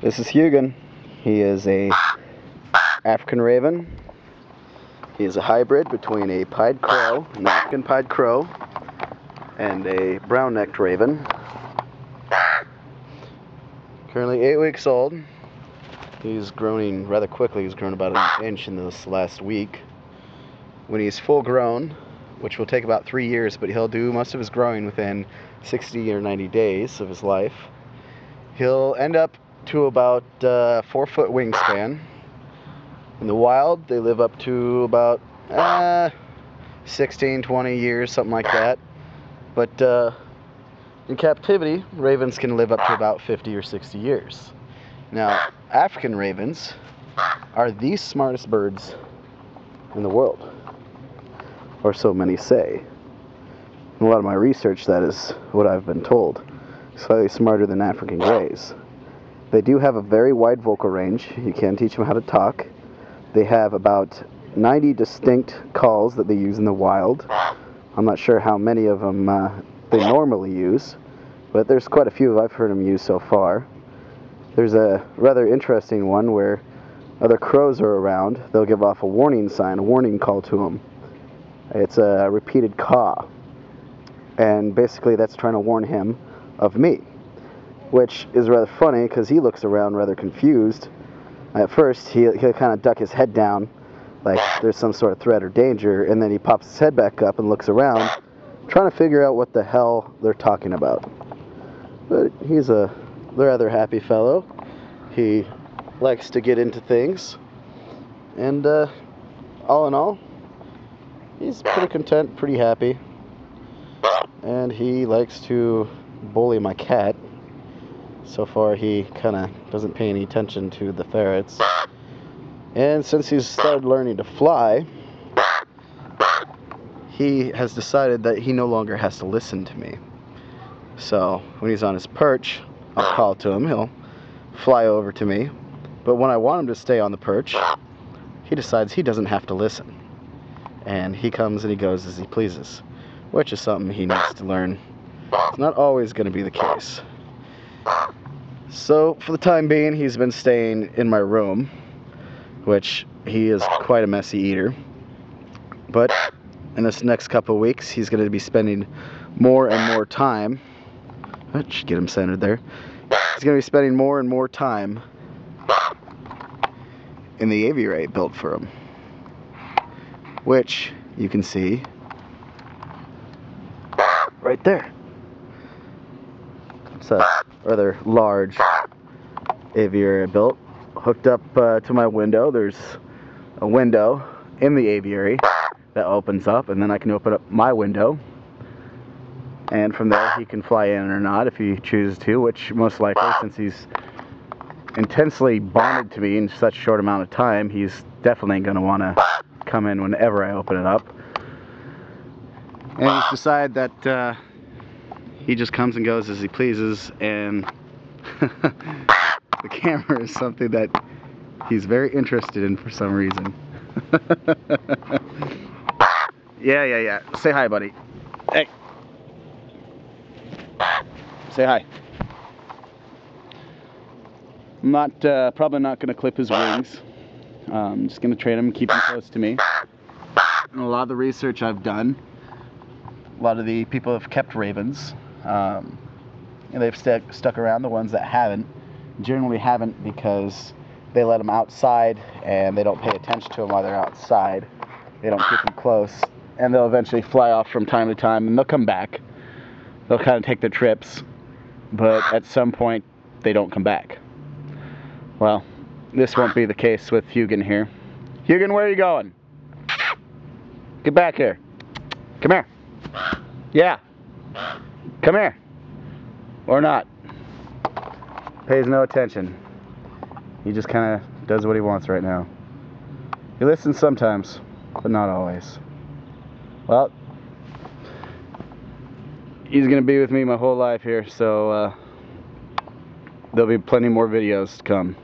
This is Huginn. He is a African raven. He is a hybrid between a pied crow, an African pied crow, and a brown-necked raven. Currently 8 weeks old. He's growing rather quickly. He's grown about an inch in this last week. When he's full grown, which will take about 3 years, but he'll do most of his growing within 60 or 90 days of his life, he'll end up to about 4-foot wingspan. In the wild, they live up to about 16, 20 years, something like that. But in captivity, ravens can live up to about 50 or 60 years. Now, African ravens are the smartest birds in the world, or so many say. In a lot of my research, that is what I've been told. Slightly smarter than African greys. They do have a very wide vocal range. You can teach them how to talk. They have about 90 distinct calls that they use in the wild. I'm not sure how many of them they normally use, but there's quite a few I've heard them use so far. There's a rather interesting one where other crows are around. They'll give off a warning sign, a warning call to them. It's a repeated caw, and basically that's trying to warn him of me, which is rather funny because he looks around rather confused. At first he'll kind of duck his head down like there's some sort of threat or danger, and then he pops his head back up and looks around trying to figure out what the hell they're talking about. But he's a rather happy fellow. He likes to get into things, and all in all, he's pretty content, pretty happy, and he likes to bully my cat. So far he kind of doesn't pay any attention to the ferrets, and since he's started learning to fly, he has decided that he no longer has to listen to me. So when he's on his perch, I'll call to him, he'll fly over to me, but when I want him to stay on the perch, he decides he doesn't have to listen, and he comes and he goes as he pleases, which is something he needs to learn. It's not always going to be the case. So for the time being, he's been staying in my room, which he is quite a messy eater, but in this next couple of weeks he's going to be spending more and more time, I should get him centered there, he's going to be spending more and more time in the aviary I built for him, which you can see right there. It's a rather large aviary I built, hooked up to my window. There's a window in the aviary that opens up, and then I can open up my window, and from there he can fly in or not if he chooses to, which most likely, since he's intensely bonded to me in such a short amount of time, he's definitely going to want to come in whenever I open it up. And he's decided that he just comes and goes as he pleases, and the camera is something that he's very interested in for some reason. Yeah. Say hi, buddy. Hey. Say hi. I'm not, probably not going to clip his wings. I'm just going to train him and keep him close to me. And a lot of the research I've done, a lot of the people have kept ravens, and they've stuck around. The ones that haven't generally haven't because they let them outside and they don't pay attention to them while they're outside. They don't keep them close, and they'll eventually fly off from time to time, and they'll come back. They'll kind of take their trips, but at some point they don't come back. Well, this won't be the case with Huginn here. Huginn, where are you going? Get back here. Come here. Yeah. Come here. Or not. Pays no attention. He just kind of does what he wants right now. He listens sometimes, but not always. Well, he's going to be with me my whole life here, so there'll be plenty more videos to come.